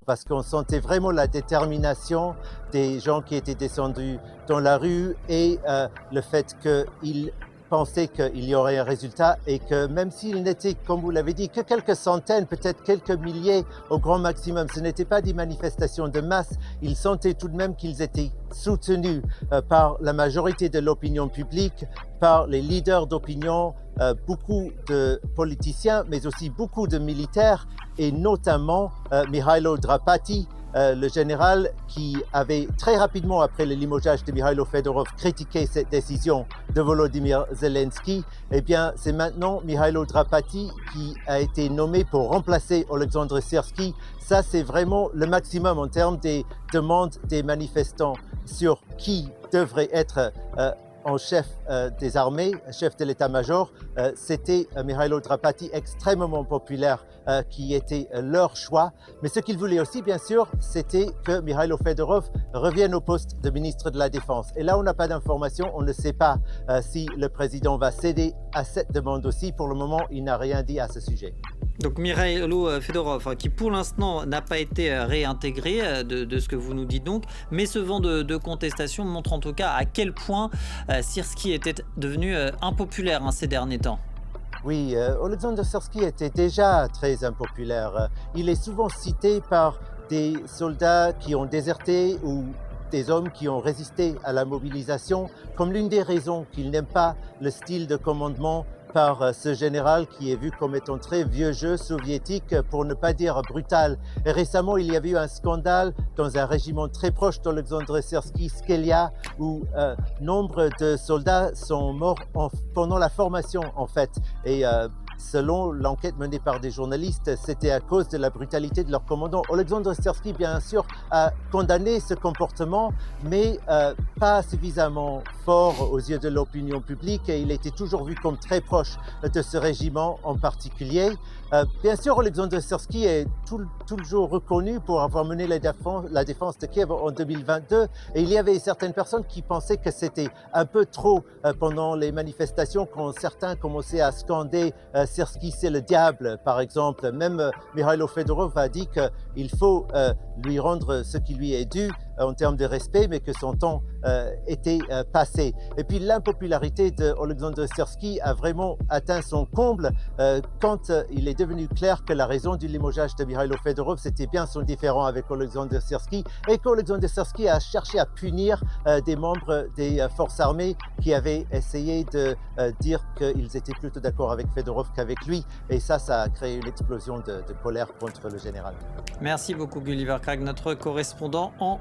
parce qu'on sentait vraiment la détermination des gens qui étaient descendus dans la rue et le fait qu'ils pensaient qu'il y aurait un résultat et que même s'il n'était, comme vous l'avez dit, que quelques centaines, peut-être quelques milliers au grand maximum, ce n'étaient pas des manifestations de masse, ils sentaient tout de même qu'ils étaient soutenus par la majorité de l'opinion publique, par les leaders d'opinion, beaucoup de politiciens, mais aussi beaucoup de militaires et notamment Mihailo Drapati, le général qui avait très rapidement après le limogeage de Mikhailo Fedorov critiqué cette décision de Volodymyr Zelensky. Eh bien, c'est maintenant Mihailo Drapati qui a été nommé pour remplacer Oleksandr Syrsky. Ça, c'est vraiment le maximum en termes des demandes des manifestants sur qui devrait être en chef des armées, chef de l'état-major. C'était Mihailo Drapati, extrêmement populaire, qui était leur choix. Mais ce qu'ils voulaient aussi, bien sûr, c'était que Mikhailo Fedorov revienne au poste de ministre de la Défense. Et là, on n'a pas d'informations, on ne sait pas si le président va céder à cette demande aussi. Pour le moment, il n'a rien dit à ce sujet. Donc Mikhailo Fedorov, qui pour l'instant n'a pas été réintégré de ce que vous nous dites donc, mais ce vent de contestation montre en tout cas à quel point Syrsky était devenu impopulaire ces derniers temps. Oui, Oleksandr Syrsky était déjà très impopulaire. Il est souvent cité par des soldats qui ont déserté ou des hommes qui ont résisté à la mobilisation comme l'une des raisons qu'il n'aime pas le style de commandement par ce général qui est vu comme étant très vieux jeu soviétique, pour ne pas dire brutal. Et récemment, il y avait eu un scandale dans un régiment très proche d'Oleksandr Syrsky, Skelia, où nombre de soldats sont morts pendant la formation en fait. Et selon l'enquête menée par des journalistes, c'était à cause de la brutalité de leur commandant. Oleksandr Syrsky, bien sûr, a condamné ce comportement, mais pas suffisamment fort aux yeux de l'opinion publique, et il était toujours vu comme très proche de ce régiment en particulier. Bien sûr, Oleksandr Syrsky est toujours reconnu pour avoir mené la défense de Kiev en 2022, et il y avait certaines personnes qui pensaient que c'était un peu trop pendant les manifestations, quand certains commençaient à scander Syrsky c'est le diable, par exemple. Même Mikhailo Fedorov a dit qu'il faut lui rendre ce qui lui est dû en termes de respect, mais que son temps était passé. Et puis l'impopularité de Oleksandr Syrsky a vraiment atteint son comble quand il est devenu clair que la raison du limogeage de Mikhailo Fedorov, c'était bien son différend avec Oleksandr Syrsky, et qu'Oleksandr Syrsky a cherché à punir des membres des forces armées qui avaient essayé de dire qu'ils étaient plutôt d'accord avec Fedorov qu'avec lui. Et ça a créé une explosion de colère contre le général. Merci beaucoup Gulliver Krag, notre correspondant en